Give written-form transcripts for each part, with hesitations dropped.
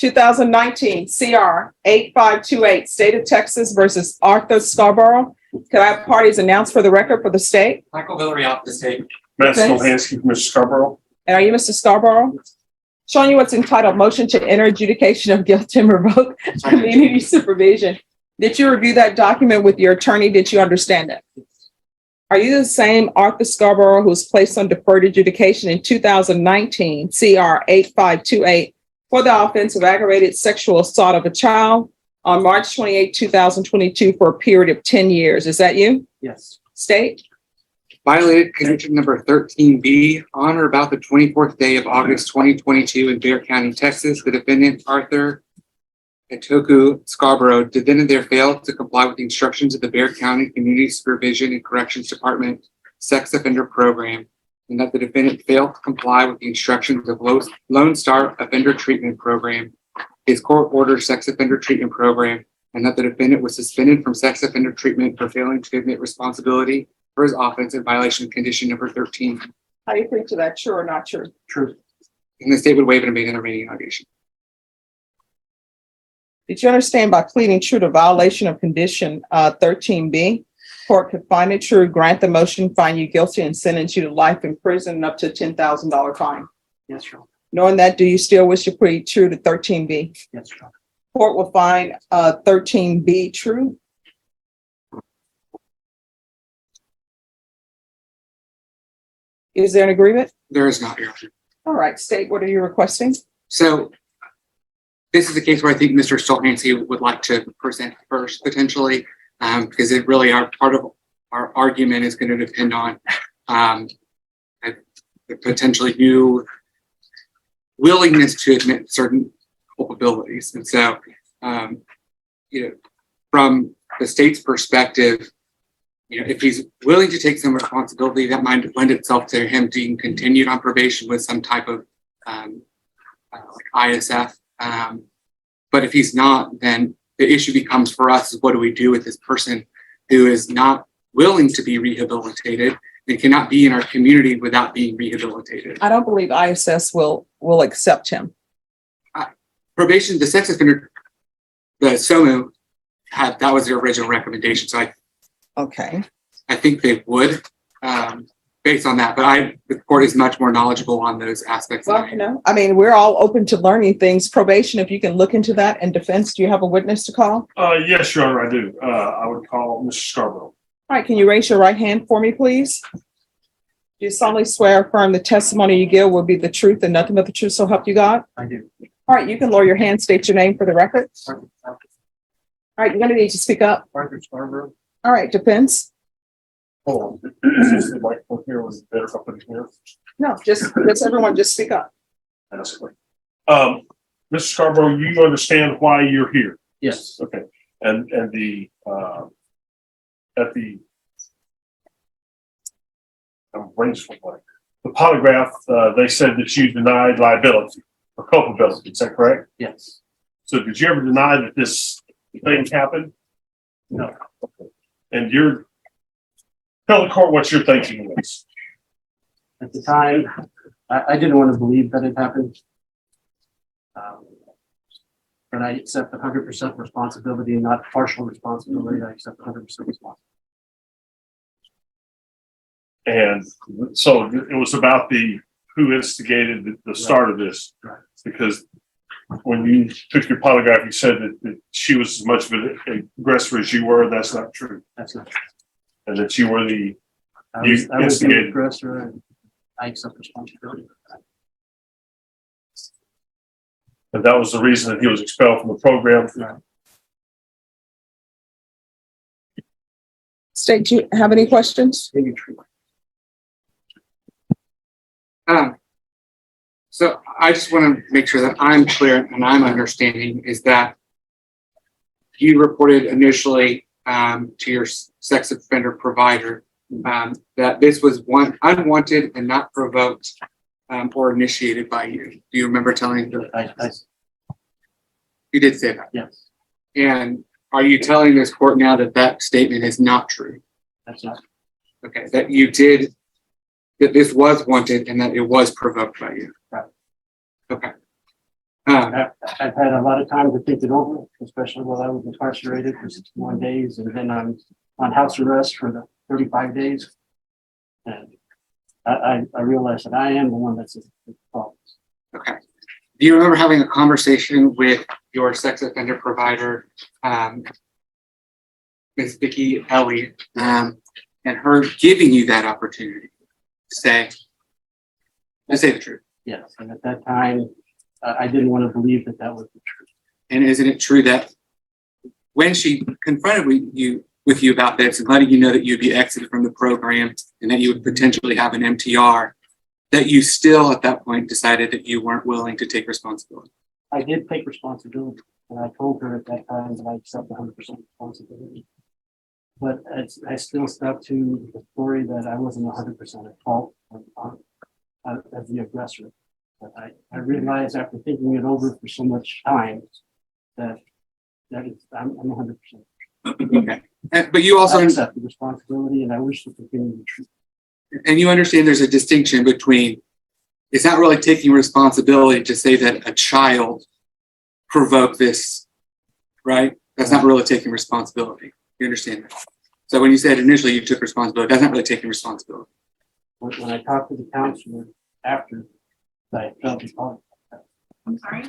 2019 CR 8528, State of Texas versus Arthur Scarborough. Could I have parties announced for the record for the state? Michael Villery off the state. Matt Stolhansky from Mr. Scarborough. And are you Mr. Scarborough? Showing you what's entitled Motion to Enter Adjudication of Guilt and Revoke Community Supervision. Did you review that document with your attorney? Did you understand it? Are you the same Arthur Scarborough who was placed on deferred adjudication in 2019 CR 8528 for the offense of aggravated sexual assault of a child on March 28, 2022 for a period of 10 years? Is that you? Yes. State? Violated conviction number 13B on or about the 24th day of August 2022 in Bexar County, Texas. The defendant, Arthur Scarborough, defended there failed to comply with the instructions of the Bexar County Community Supervision and Corrections Department Sex Offender Program, and that the defendant failed to comply with the instructions of Lone Star Offender Treatment Program, his court-ordered sex offender treatment program, and that the defendant was suspended from sex offender treatment for failing to admit responsibility for his offense in violation of condition number 13. How do you think to that? True or not true? True. And the state would waive and abate the remaining allegation. Did you understand by pleading true to violation of condition 13B, court could find it true, grant the motion, find you guilty, and sentence you to life in prison and up to $10,000 fine? Yes, sure. Knowing that, do you still wish to plead true to 13B? Yes, sure. Court will find 13B true. Is there an agreement? There is not, Your Honor. All right, state, what are you requesting? So this is a case where I think Mr. Stolhansky would like to present first, potentially, because it really are part of our argument is going to depend on the potentially new willingness to admit certain culpabilities. And so, from the state's perspective, if he's willing to take some responsibility, that might lend itself to him being continued on probation with some type of ISF. But if he's not, then the issue becomes for us is what do we do with this person who is not willing to be rehabilitated and cannot be in our community without being rehabilitated? I don't believe ISS will accept him. Probation, the sex offender, the SOMU that was their original recommendation. So I think they would, based on that, but the court is much more knowledgeable on those aspects. Well, I mean, we're all open to learning things. Probation, if you can look into that. And defense, do you have a witness to call? Yes, Your Honor, I do. I would call Mr. Scarborough. All right, can you raise your right hand for me, please? Do you solemnly swear or affirm the testimony you give will be the truth and nothing but the truth, so help you God? I do. All right, you can lower your hand, state your name for the record. All right, you're going to need to speak up. Arthur Scarborough. All right, defense. Hold on. Is this the microphone here? Was it better if I put it here? No, just everyone just speak up. That's great. Mr. Scarborough, you understand why you're here? Yes. Okay. And the at the the polygraph, they said that you denied liability or culpability. Is that correct? Yes. So did you ever deny that this thing happened? No. Okay. And tell the court what your thinking was. At the time, I didn't want to believe that it happened. But I accept 100% responsibility, not partial responsibility. I accept 100% responsibility. And so it was about who instigated the start of this. Right. Because when you took your polygraph, you said that she was as much of an aggressor as you were. That's not true. That's not true. And that you were I was the instigated. aggressor, and I accept responsibility for that. And that was the reason that he was expelled from the program. Right. State, do you have any questions? Maybe true. So I just want to make sure that I'm clear and I'm understanding is that you reported initially to your sex offender provider that this was unwanted and not provoked or initiated by you. Do you remember telling them? You did say that. Yes. And are you telling this court now that statement is not true? That's not. Okay, that this was wanted and that it was provoked by you. Right. Okay. I've had a lot of time to think it over, especially while I was incarcerated for 61 days, and then I'm on house arrest for the 35 days. And I realized that I am the one that's the problem. Okay. Do you remember having a conversation with your sex offender provider, Ms. Vicki Elliott, and her giving you that opportunity to say the truth? Yes, and at that time, I didn't want to believe that that was the truth. And isn't it true that when she confronted with you about this and letting you know that you'd be exited from the program and that you would potentially have an MTR, that you still at that point decided that you weren't willing to take responsibility? I did take responsibility, and I told her at that time that I accept 100% responsibility. But I still stuck to the story that I wasn't 100% at fault as the aggressor. But I realized after thinking it over for so much time that I'm 100%. Okay. But you also I accept the responsibility, and I wish to continue the truth. and you understand there's a distinction between, it's not really taking responsibility to say that a child provoked this, right? That's not really taking responsibility. You understand that? So when you said initially you took responsibility, that's not really taking responsibility. When I talked to the counselor after I felt the polygraph. I'm sorry?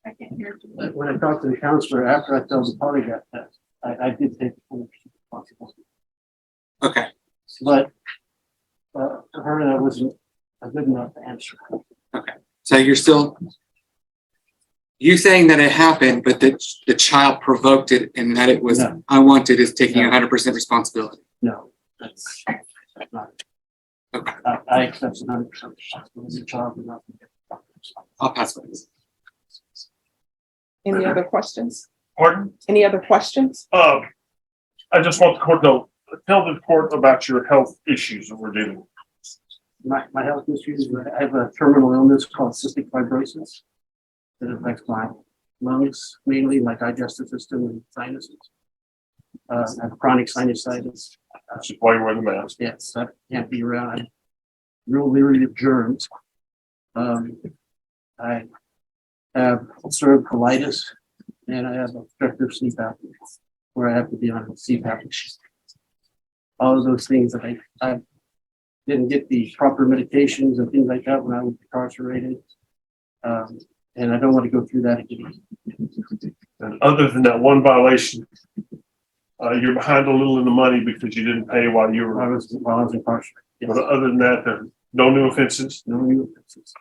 I can't hear you. When I talked to the counselor after I failed the polygraph test, I did take 100% responsibility. Okay. But for her, that wasn't a good enough answer. Okay. So you're still, you saying that it happened, but that the child provoked it and that it was No. unwanted is taking No. 100% responsibility. No, that's not. Okay. I accept 100% responsibility. The child did not. I'll pass it. Any other questions? Pardon? Any other questions? I just want the court to tell the court about your health issues that we're dealing with. My health issues, I have a terminal illness called cystic fibrosis that affects my lungs, mainly my digestive system and sinuses. I have chronic sinusitis. Which is why you're wearing the mask. Yes, I can't be around. I'm real leery of germs. I have ulcerative colitis and I have obstructive sleep apnea where I have to be on a CPAP machine. All of those things that I didn't get the proper medications and things like that when I was incarcerated. And I don't want to go through that again. And other than that one violation, you're behind a little in the money because you didn't pay while you While I were. was incarcerated. Yes. But other than that, there are no new offenses. No new offenses.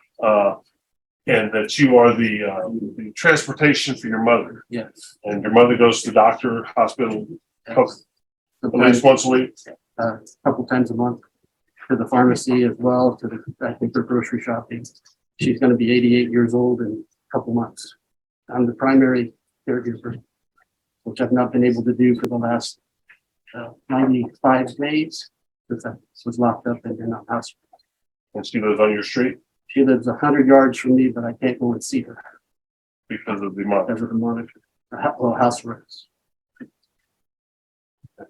And that you are the transportation for your mother. Yes. And your mother goes to the doctor, hospital, at least once a week. A couple times a month to the pharmacy as well, to the, I think, for grocery shopping. She's going to be 88 years old in a couple months. I'm the primary caregiver, which I've not been able to do for the last 95 days since I was locked up in a house. And she lives on your street She lives 100 yards from me, but I can't go and see her because of the monitor. because of the monitor, house arrest.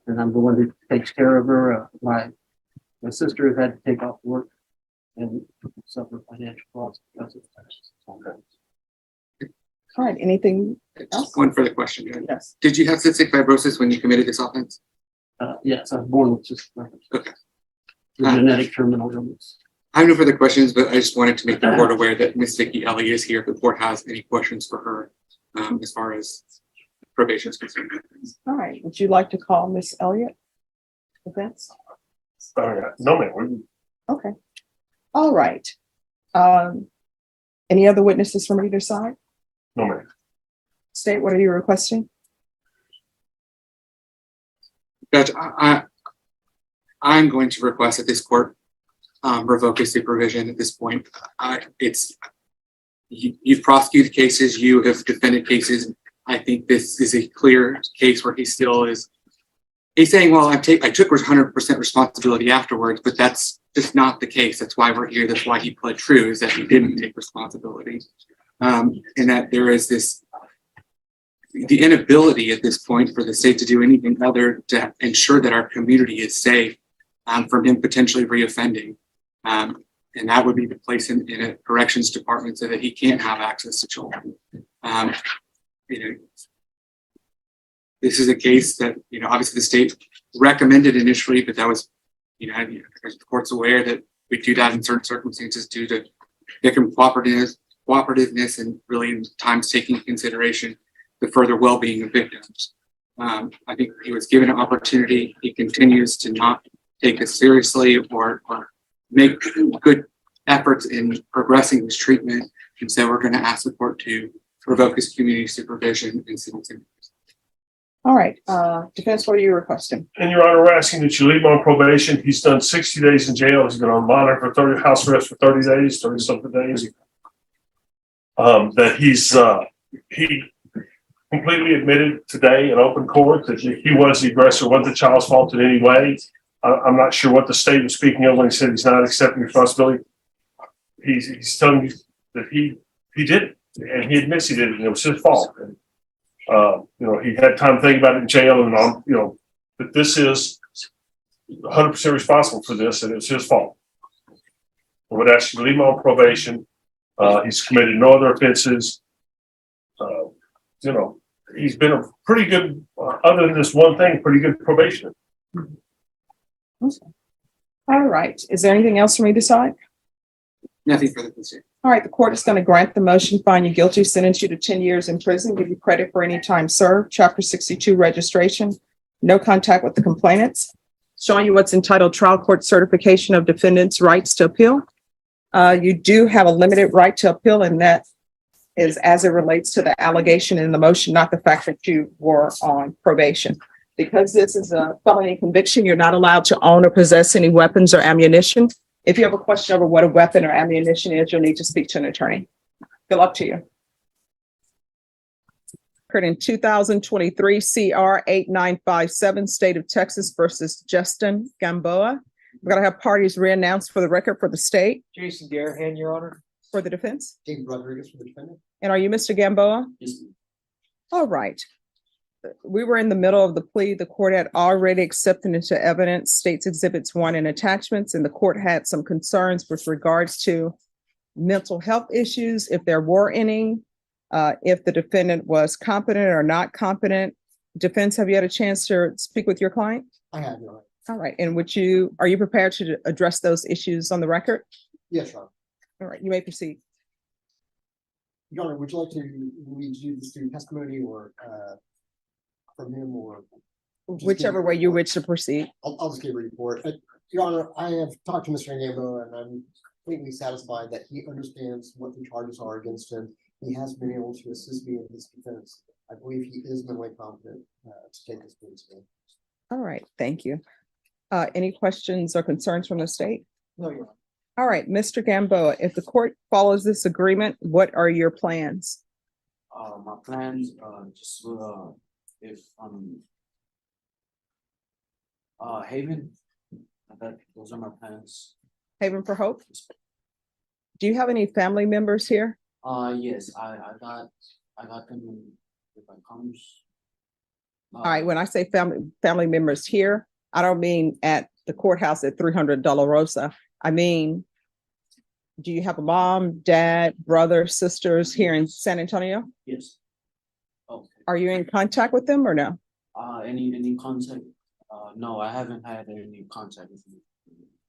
And I'm the one who takes care of her. My sister has had to take off work and suffer financial loss because of that. Okay. All right, anything else? Just one further question, Judge. Yes. Did you have cystic fibrosis when you committed this offense? Yes, I was born with just Okay. the genetic terminal illness. I have no further questions, but I just wanted to make the board aware that Ms. Vicki Ellie is here if the board has any questions for her as far as probation is concerned. All right, would you like to call Miss Elliott? Events? No, ma'am. Okay. All right. Any other witnesses from either side? No, ma'am. State, what are you requesting? Judge, I'm going to request that this court revoke his supervision at this point. You've prosecuted cases, you have defended cases. I think this is a clear case where he still is. He's saying, well, I took 100% responsibility afterwards, but that's just not the case. That's why we're here. That's why he pled true, is that he didn't take responsibility. And that there is the inability at this point for the state to do anything other to ensure that our community is safe from him potentially reoffending. And that would be to place him in a corrections department so that he can't have access to children. This is a case that, obviously the state recommended initially, but that was, the court's aware that we do that in certain circumstances due to victim cooperativeness and really times taking into consideration the further well-being of victims. I think he was given an opportunity. He continues to not take this seriously or make good efforts in progressing his treatment. And so we're going to ask the court to revoke his community supervision and sentence him. All right, defense, what are you requesting? And Your Honor, we're asking that you leave him on probation. He's done 60 days in jail. He's been on monitor for 30 house arrest for 30 days, 30 something days. That he completely admitted today in open court that he was the aggressor, wasn't the child's fault in any way. I'm not sure what the state was speaking of when he said he's not accepting responsibility. He's telling you that he did it, and he admits he did it, and it was his fault. And, he had time to think about it in jail, and that this is 100% responsible for this, and it's his fault. I would ask you to leave him on probation. He's committed no other offenses. He's been a pretty good, other than this one thing, pretty good probationer. All right, is there anything else for me to decide? Nothing further to say. All right, the court is going to grant the motion, find you guilty, sentence you to 10 years in prison, give you credit for any time served, Chapter 62 registration, no contact with the complainants, showing you what's entitled Trial Court Certification of Defendants' Rights to Appeal. You do have a limited right to appeal, and that is as it relates to the allegation in the motion, not the fact that you were on probation. Because this is a felony conviction, you're not allowed to own or possess any weapons or ammunition. If you have a question over what a weapon or ammunition is, you'll need to speak to an attorney. Good luck to you. In 2023 CR 8957, State of Texas versus Justin Gamboa. We're going to have parties re-announced for the record for the state. Jason Garahan, Your Honor. For the defense. David Rodriguez for the defendant. And are you Mr. Gamboa? Yes. All right. We were in the middle of the plea. The court had already accepted into evidence State's Exhibits 1 and attachments, and the court had some concerns with regards to mental health issues, if there were any, if the defendant was competent or not competent. Defense, have you had a chance to speak with your client? I have, Your Honor. All right. And are you prepared to address those issues on the record? Yes, Your Honor. All right, you may proceed. Your Honor, would you like to read you the student testimony or from him, or Whichever way you wish to proceed. I'll just give a report. Your Honor, I have talked to Mr. Gambo, and I'm completely satisfied that he understands what the charges are against him. He has been able to assist me in his defense. I believe he is mentally competent to take this case. All right, thank you. Any questions or concerns from the state? No, Your Honor. All right, Mr. Gamboa, if the court follows this agreement, what are your plans? My plans, just if Haven, those are my plans. Haven for Hope? Do you have any family members here? Yes, I got them if I comes. All right, when I say family members here, I don't mean at the courthouse at 300 Dolorosa. I mean, do you have a mom, dad, brother, sisters here in San Antonio? Yes. Okay. Are you in contact with them or no? Any contact? No, I haven't had any contact with them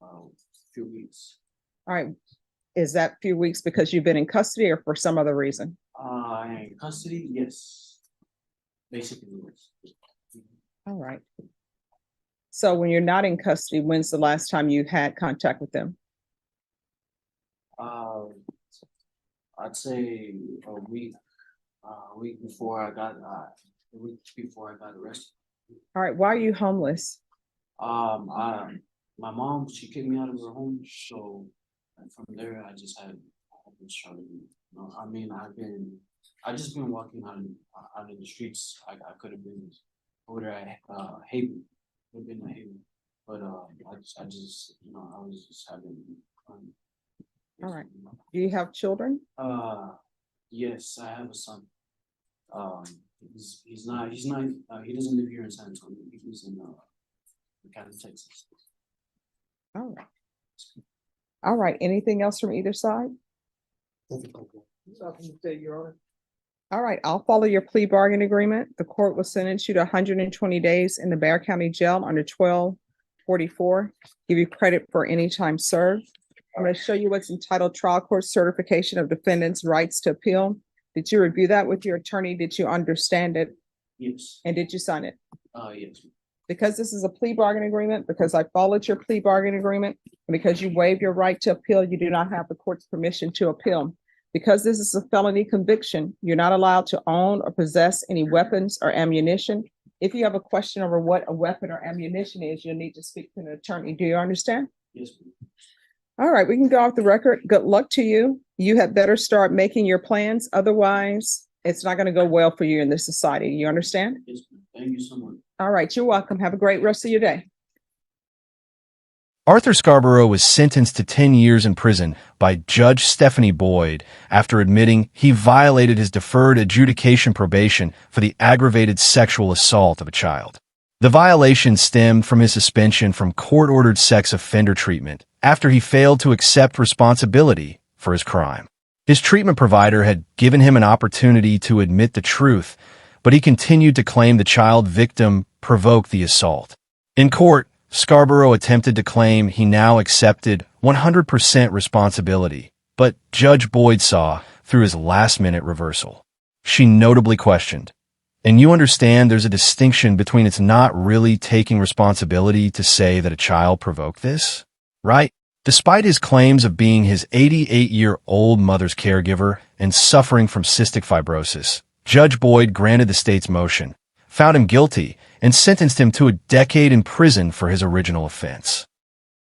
a few weeks. All right. Is that few weeks because you've been in custody or for some other reason? In custody, yes. Basically, yes. All right. So when you're not in custody, when's the last time you had contact with them? I'd say a week before I got arrested. All right. Why are you homeless? My mom, she kicked me out of her home, so from there I've been struggling. I've just been walking out in the streets. I could have been over there at Haven. Would have been at Haven, but I was just having fun. All right. Do you have children? Yes, I have a son. He doesn't live here in San Antonio. He lives in Texas. All right. All right, anything else from either side? Nothing like that. All right, I'll follow your plea bargain agreement. The court will sentence you to 120 days in the Bear County Jail under 1244. Give you credit for any time served. I'm going to show you what's entitled Trial Court Certification of Defendant's Rights to Appeal. Did you review that with your attorney? Did you understand it? Yes, And did you sign it? yes, Because this is a plea bargain agreement, because I followed your plea bargain agreement, and because you waive your right to appeal, you do not have the court's permission to appeal. Because this is a felony conviction, you're not allowed to own or possess any weapons or ammunition. If you have a question over what a weapon or ammunition is, you'll need to speak to an attorney. Do you understand? yes, All right, we can go off the record. Good luck to you. You had better start making your plans. Otherwise, it's not going to go well for you in this society. You understand? yes, thank you so much. All right, you're welcome. Have a great rest of your day. Arthur Scarborough was sentenced to 10 years in prison by Judge Stephanie Boyd after admitting he violated his deferred adjudication probation for the aggravated sexual assault of a child. The violation stemmed from his suspension from court-ordered sex offender treatment after he failed to accept responsibility for his crime. His treatment provider had given him an opportunity to admit the truth, but he continued to claim the child victim provoked the assault. In court, Scarborough attempted to claim he now accepted 100% responsibility, but Judge Boyd saw through his last-minute reversal. She notably questioned, "And you understand there's a distinction between it's not really taking responsibility to say that a child provoked this, right?" Despite his claims of being his 88-year-old mother's caregiver and suffering from cystic fibrosis, Judge Boyd granted the state's motion, found him guilty, and sentenced him to a decade in prison for his original offense.